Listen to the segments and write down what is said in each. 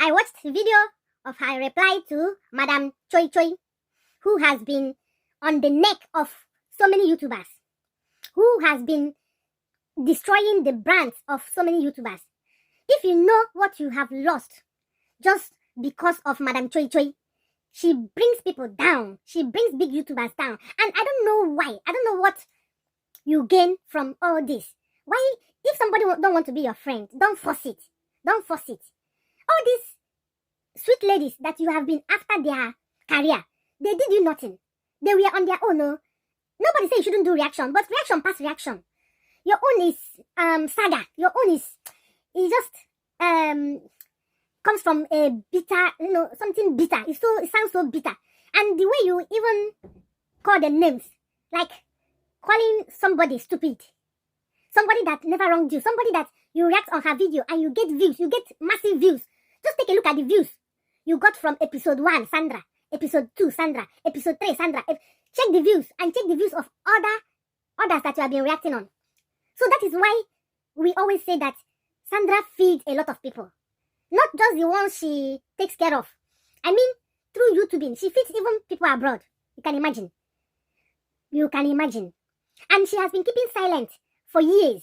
I watched a video of her reply to Madam Choi'S, who has been on the neck of so many YouTubers, who has been destroying the brands of so many YouTubers. If you know what you have lost just because of Madam Choi'S, she brings people down. She brings big YouTubers down. And I don't know why. I don't know what you gain from all this. Why, if somebody don't want to be your friend, don't force it. Don't force it. All these sweet ladies that you have been after their career, they did you nothing. They were on their own. No? Nobody say you shouldn't do reaction, but reaction past reaction. Your own is saga. Your own is just comes from a bitter, something bitter. It sounds so bitter. And the way you even call them names, like calling somebody stupid, somebody that never wronged you, somebody that you react on her video and you get views, you get massive views. Just take a look at the views you got from episode 1, Sandra, episode 2, Sandra, episode 3, Sandra. Check the views and check the views of others that you have been reacting on. So that is why we always say that Sandra feeds a lot of people. Not just the ones she takes care of. I mean, through YouTubing, she feeds even people abroad. You can imagine. You can imagine. And she has been keeping silent for years.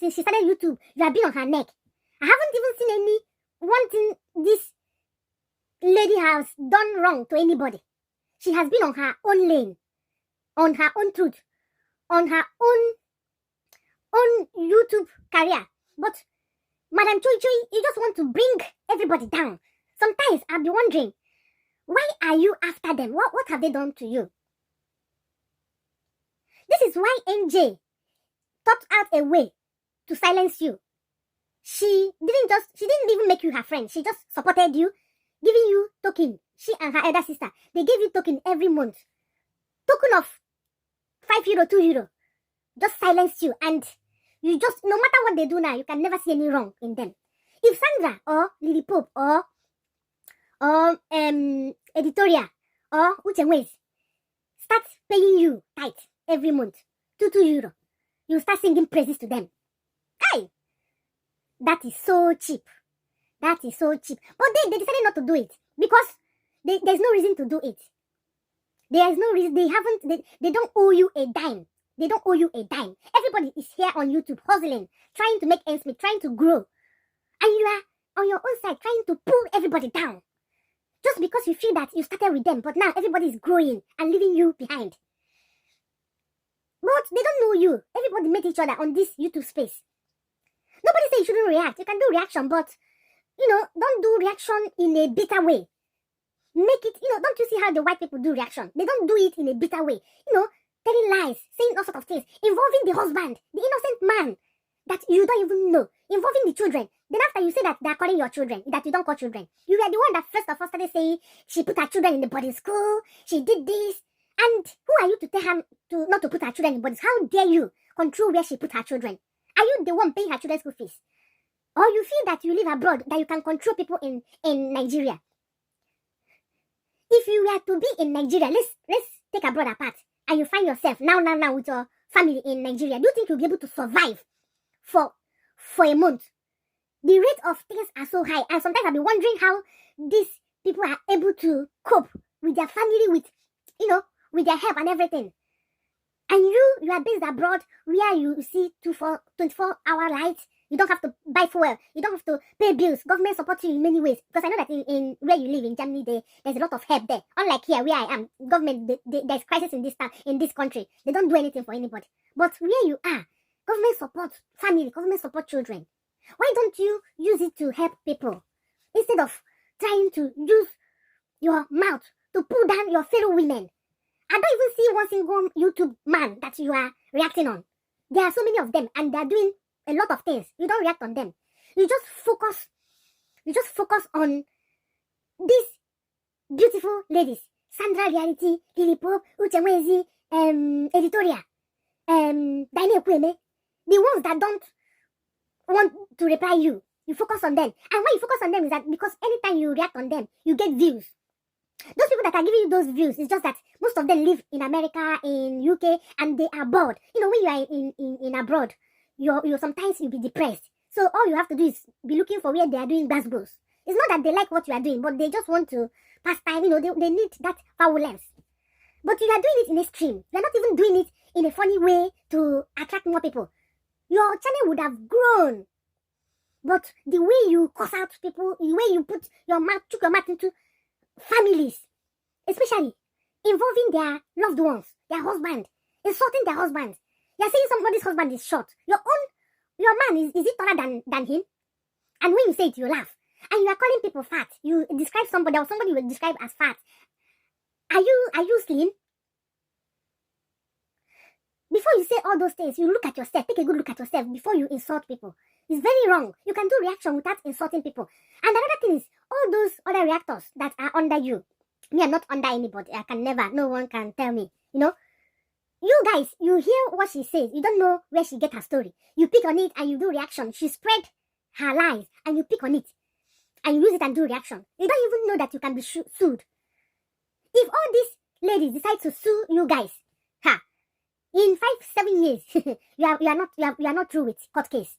Since she started YouTube, you have been on her neck. I haven't even seen any one thing this lady has done wrong to anybody. She has been on her own lane, on her own truth, on her own YouTube career. But Madam Choi'S, you just want to bring everybody down. Sometimes I'll be wondering, why are you after them? What have they done to you? This is why NJ thought out a way to silence you. She didn't even make you her friend. She just supported you, giving you token. She and her elder sister, they gave you token every month. Token of €5, €2. Just silence you, and you just, no matter what they do now, you can never see any wrong in them. If Sandra or Lily Pope or Editorial or Choi'S start paying you tight every month, €2, you start singing praises to them. Hey, that is so cheap. That is so cheap. But they decided not to do it because there's no reason to do it. There's no reason. They don't owe you a dime. They don't owe you a dime. Everybody is here on YouTube hustling, trying to make ends meet, trying to grow. And you are on your own side trying to pull everybody down. Just because you feel that you started with them, but now everybody is growing and leaving you behind. But they don't know you. Everybody met each other on this YouTube space. Nobody say you shouldn't react. You can do reaction, but, don't do reaction in a bitter way. Make it, don't you see how the white people do reaction? They don't do it in a bitter way. Telling lies, saying all sorts of things, involving the husband, the innocent man that you don't even know, involving the children. Then after you say that they are calling your children, that you don't call children, you were the one that first of all started saying she put her children in the boarding school, she did this, and who are you to tell her not to put her children in boarding school? How dare you control where she put her children? Are you the one paying her children's school fees? Or you feel that you live abroad, that you can control people in Nigeria? If you were to be in Nigeria, let's take abroad apart, and you find yourself now with your family in Nigeria, do you think you'll be able to survive for a month? The rate of things are so high, and sometimes I'll be wondering how these people are able to cope with their family, with their help and everything. And you are based abroad where you see 24-hour lights. You don't have to buy fuel. You don't have to pay bills. Government supports you in many ways. Because I know that in where you live in Germany, there's a lot of help there. Unlike here where I am, government, there's crisis in this country. They don't do anything for anybody. But where you are, government supports family. Government supports children. Why don't you use it to help people instead of trying to use your mouth to pull down your fellow women? I don't even see one single YouTube man that you are reacting on. There are so many of them, and they are doing a lot of things. You don't react on them. You just focus on these beautiful ladies. Sandra Reality, Lily Pope, Choi'S, Editorial, Daniel Kweme. The ones that don't want to reply you. You focus on them. And why you focus on them is that because anytime you react on them, you get views. Those people that are giving you those views, it's just that most of them live in America, in UK, and they are bored. When you are in abroad, you sometimes you'll be depressed. So all you have to do is be looking for where they are doing basketballs. It's not that they like what you are doing, but they just want to pass time. They need that violence. But you are doing it in a stream. You are not even doing it in a funny way to attract more people. Your channel would have grown. But the way you curse out people, the way you put your mouth into families, especially involving their loved ones, their husband, insulting their husband. You're saying somebody's husband is short. Your man, is it taller than him? And when you say it, you laugh. And you are calling people fat. You describe somebody, or somebody will describe as fat. Are you slim? Before you say all those things, you look at yourself. Take a good look at yourself before you insult people. It's very wrong. You can do reaction without insulting people. And another thing is, all those other reactors that are under you. Me, I'm not under anybody. I can never. No one can tell me. You guys, you hear what she says. You don't know where she get her story. You pick on it and you do reaction. She spread her lies and you pick on it. And you use it and do reaction. You don't even know that you can be sued. If all these ladies decide to sue you guys, in 5-7 years, you are not through with court case.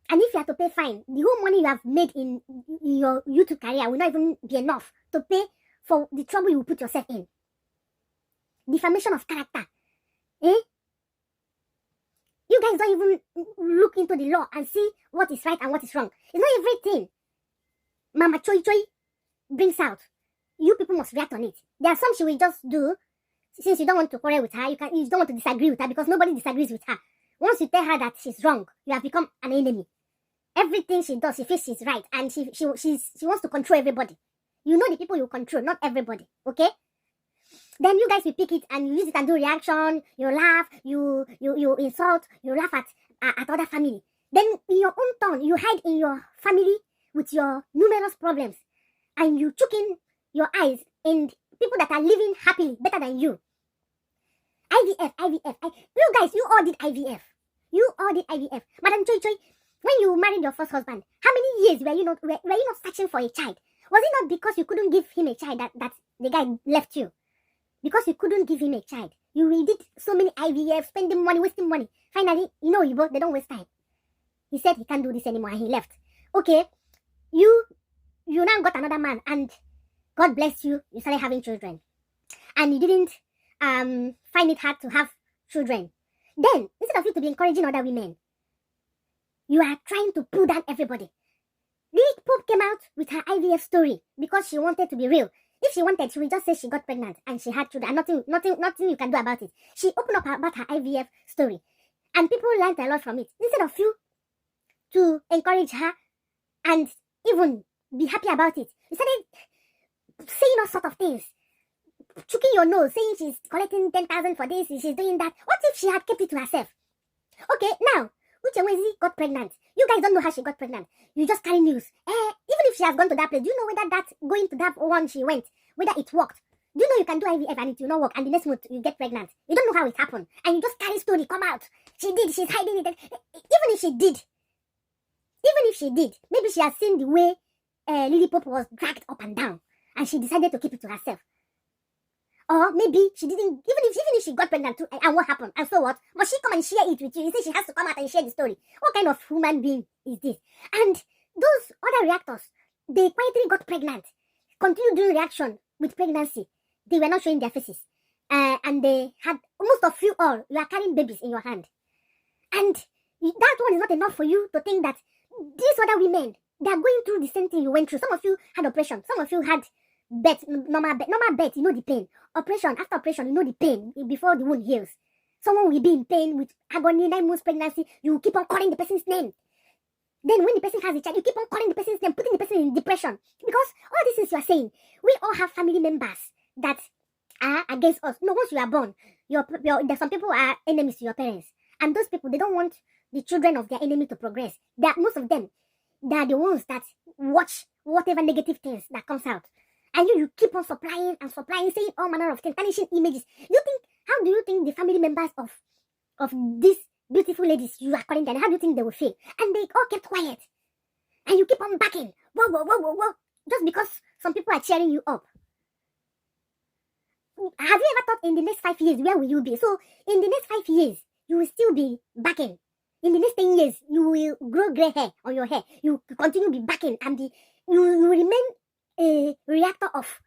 And if you have to pay fine, the whole money you have made in your YouTube career will not even be enough to pay for the trouble you will put yourself in. Defamation of character. You guys don't even look into the law and see what is right and what is wrong. It's not everything Mama Choi brings out. You people must react on it. There are some she will just do. Since you don't want to quarrel with her, you don't want to disagree with her because nobody disagrees with her. Once you tell her that she's wrong, you have become an enemy. Everything she does, she feels she's right, and she wants to control everybody. You know the people you control, not everybody. Okay? Then you guys will pick it and you use it and do reaction. You laugh, you insult, you laugh at other family. Then in your own turn, you hide in your family with your numerous problems, and you choke in your eyes in people that are living happily better than you. IVF. You guys, you all did IVF. Madam Choi, when you married your first husband, how many years were you not searching for a child? Was it not because you couldn't give him a child that the guy left you? Because you couldn't give him a child. You did so many IVF, spending money, wasting money. Finally, you both, they don't waste time. He said he can't do this anymore and he left. Okay, you now got another man and God bless you, you started having children. And you didn't find it hard to have children. Then, instead of you to be encouraging other women, you are trying to pull down everybody. Lily Pope came out with her IVF story because she wanted to be real. If she wanted, she would just say she got pregnant and she had children. And nothing you can do about it. She opened up about her IVF story. And people learned a lot from it. Instead of you to encourage her and even be happy about it, you started saying all sort of things. Choking your nose, saying she's collecting 10,000 for this, she's doing that. What if she had kept it to herself? Okay, now, Choi'S got pregnant. You guys don't know how she got pregnant. You just carry news. Even if she has gone to that place, do you know whether that going to that one she went, whether it worked? Do you know you can do IVF and it will not work and the next month you get pregnant? You don't know how it happened. And you just carry story, come out. She did, she's hiding it. Even if she did, maybe she has seen the way Lily Pope was dragged up and down and she decided to keep it to herself. Or maybe she didn't, even if she got pregnant too, and what happened, and so what? Must she come and share it with you? You say she has to come out and share the story. What kind of human being is this? And those other reactors, they quietly got pregnant, continued doing reaction with pregnancy. They were not showing their faces. And they had, most of you all, you are carrying babies in your hand. And that one is not enough for you to think that these other women, they are going through the same thing you went through. Some of you had operation. Some of you had normal birth, you know the pain. Operation, after operation, you know the pain before the wound heals. Someone will be in pain with agony, 9 months pregnancy. You keep on calling the person's name. Then when the person has a child, you keep on calling the person's name, putting the person in depression. Because all these things you are saying, we all have family members that are against us. No, once you are born, there's some people are enemies to your parents. And those people, they don't want the children of their enemy to progress. Most of them, they are the ones that watch whatever negative things that comes out. And you keep on supplying and supplying, saying all manner of things, tarnishing images. How do you think the family members of these beautiful ladies you are calling them, how do you think they will feel? And they all kept quiet. And you keep on backing. Whoa. Just because some people are cheering you up. Have you ever thought in the next 5 years, where will you be? So, in the next 5 years, you will still be backing. In the next 10 years, you will grow gray hair on your hair. You continue to be backing and you remain a reactor of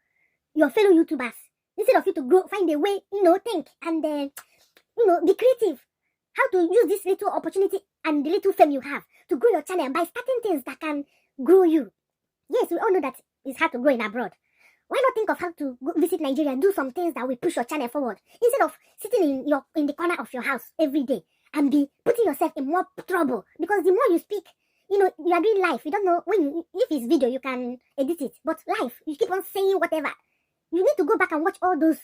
your fellow YouTubers. Instead of you to grow, find a way, think and, be creative. How to use this little opportunity and the little fame you have to grow your channel by starting things that can grow you. Yes, we all know that it's hard to grow in abroad. Why not think of how to go visit Nigeria and do some things that will push your channel forward instead of sitting in the corner of your house every day and be putting yourself in more trouble? Because the more you speak, you are doing live. You don't know if it's video, you can edit it, but live, you keep on saying whatever. You need to go back and watch all those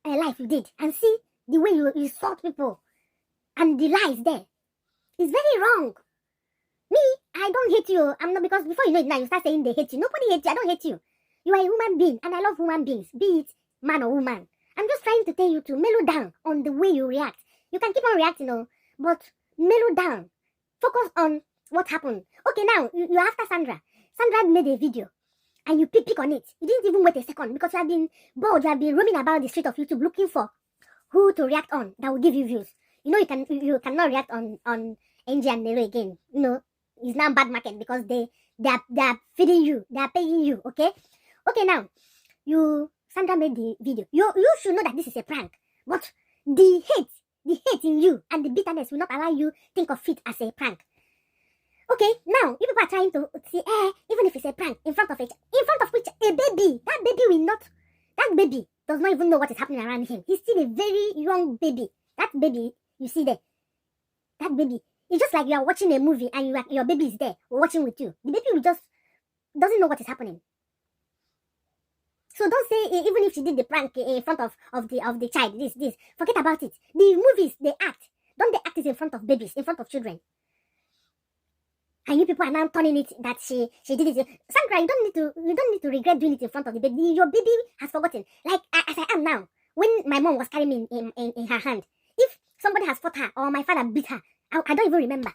live you did and see the way you insult people and the lies there. It's very wrong. Me, I don't hate you. I'm not, because before you know it now, you start saying they hate you. Nobody hates you. I don't hate you. You are a human being, and I love human beings, be it man or woman. I'm just trying to tell you to mellow down on the way you react. You can keep on reacting, but mellow down. Focus on what happened. Okay, now, you're after Sandra. Sandra made a video, and you pick on it. You didn't even wait a second, because you have been bored. You have been roaming about the street of YouTube looking for who to react on that will give you views. You cannot react on NG and Nero again. It's now bad market because they are feeding you. They are paying you, okay? Okay, now, Sandra made the video. You should know that this is a prank. But the hate in you and the bitterness will not allow you think of it as a prank. Okay, now, you people are trying to say, even if it's a prank, in front of which, a baby, that baby does not even know what is happening around him. He's still a very young baby. That baby, you see there, that baby, it's just like you are watching a movie and your baby is there watching with you. The baby doesn't know what is happening. So don't say, even if she did the prank in front of the child, this, forget about it. The movies, they act. Don't they act it in front of babies, in front of children? And you people are now turning it that she did it. Sandra, you don't need to regret doing it in front of the baby. Your baby has forgotten. Like as I am now, when my mom was carrying me in her hand. If somebody has fought her or my father beat her, I don't even remember.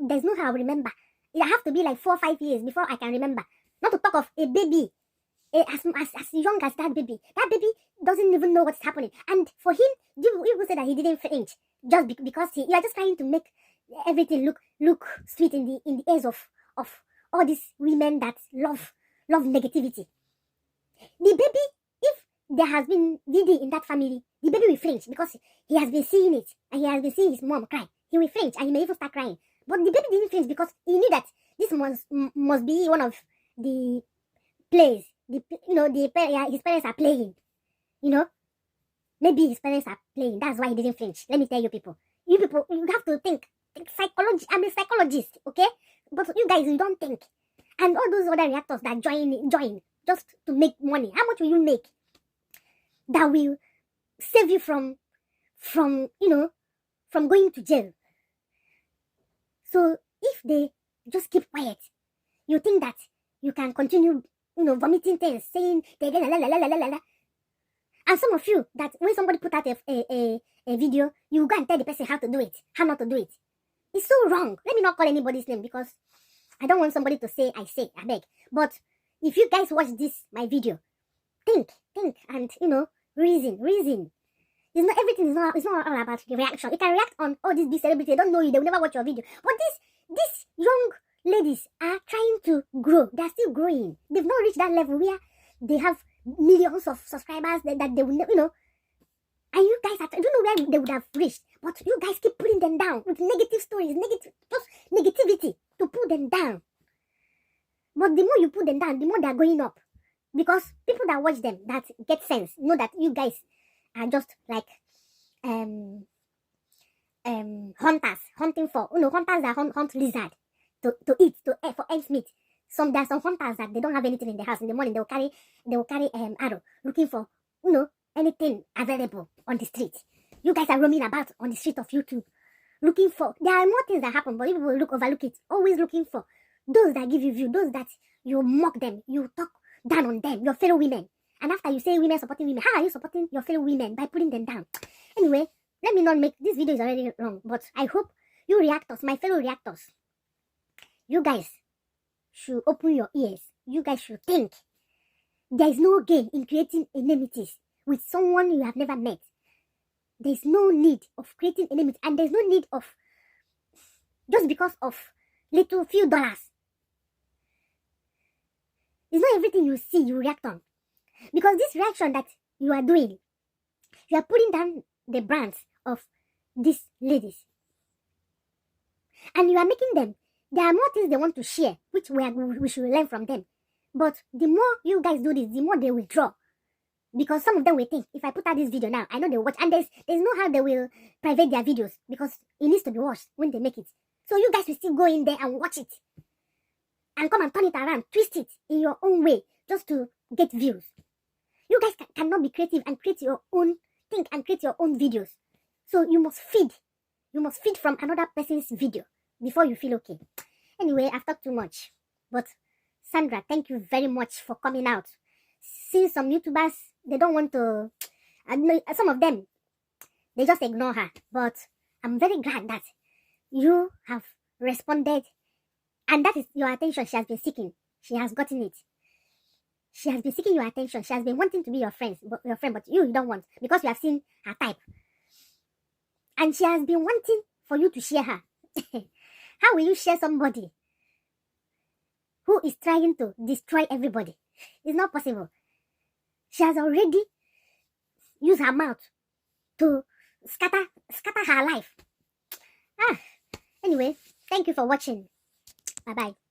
There's no how I will remember. It have to be like 4 or 5 years before I can remember. Not to talk of a baby. As young as that baby doesn't even know what's happening. And for him, you will say that he didn't flinch just because you are just trying to make everything look sweet in the ears of all these women that love negativity. The baby, if there has been Didi in that family, the baby will flinch because he has been seeing it and he has been seeing his mom cry. He will flinch and he may even start crying. But the baby didn't flinch because he knew that this must be one of the plays. His parents are playing. Maybe his parents are playing. That's why he didn't flinch. Let me tell you people. You have to think psychology. I'm a psychologist, okay? But you guys, you don't think. And all those other reactors that join just to make money. How much will you make? That will save you from going to jail. So if they just keep quiet, you think that you can continue vomiting things, saying la la la la la la la. And some of you, that when somebody put out a video, you go and tell the person how to do it, how not to do it. It's so wrong. Let me not call anybody's name because I don't want somebody to say, I beg. But if you guys watch my video, think, and, reason. It's not everything. It's not all about the reaction. You can react on all these big celebrities. They don't know you. They will never watch your video. But these young ladies are trying to grow. They're still growing. They've not reached that level where they have millions of subscribers that they will never, And you guys, I don't know where they would have reached. But you guys keep putting them down with negative stories, just negativity to pull them down. But the more you put them down, the more they're going up. Because people that watch them, that get sense, know that you guys are just like hunters, hunting for, hunters that hunt lizard to eat, for ants meat. There are some hunters that they don't have anything in the house. In the morning, they will carry arrow, looking for, anything available on the street. You guys are roaming about on the street of YouTube, looking for, there are more things that happen, but you will overlook it. Always looking for those that give you view, those that you mock them, you talk down on them, your fellow women. And after you say women supporting women, how are you supporting your fellow women? By putting them down. Anyway, let me not make, this video is already long, but I hope you reactors, my fellow reactors, you guys should open your ears. You guys should think. There is no gain in creating enmities with someone you have never met. There is no need of creating enmity, and there is no need of just because of little few dollars. It's not everything you see you react on. Because this reaction that you are doing, you are putting down the brands of these ladies. And you are making them, there are more things they want to share, which we should learn from them. But the more you guys do this, the more they withdraw. Because some of them will think, if I put out this video now, I know they'll watch. And there's no how they will private their videos, because it needs to be watched when they make it. So you guys will still go in there and watch it. And come and turn it around, twist it in your own way, just to get views. You guys cannot be creative and create your own, think and create your own videos. So you must feed. You must feed from another person's video before you feel okay. Anyway, I've talked too much. But Sandra, thank you very much for coming out. Since some YouTubers, they don't want to, some of them, they just ignore her. But I'm very glad that you have responded. And that is your attention she has been seeking. She has gotten it. She has been seeking your attention. She has been wanting to be your friend, but you don't want, because you have seen her type. And she has been wanting for you to share her. How will you share somebody who is trying to destroy everybody? It's not possible. She has already used her mouth to scatter her life. Anyway, thank you for watching. Bye-bye.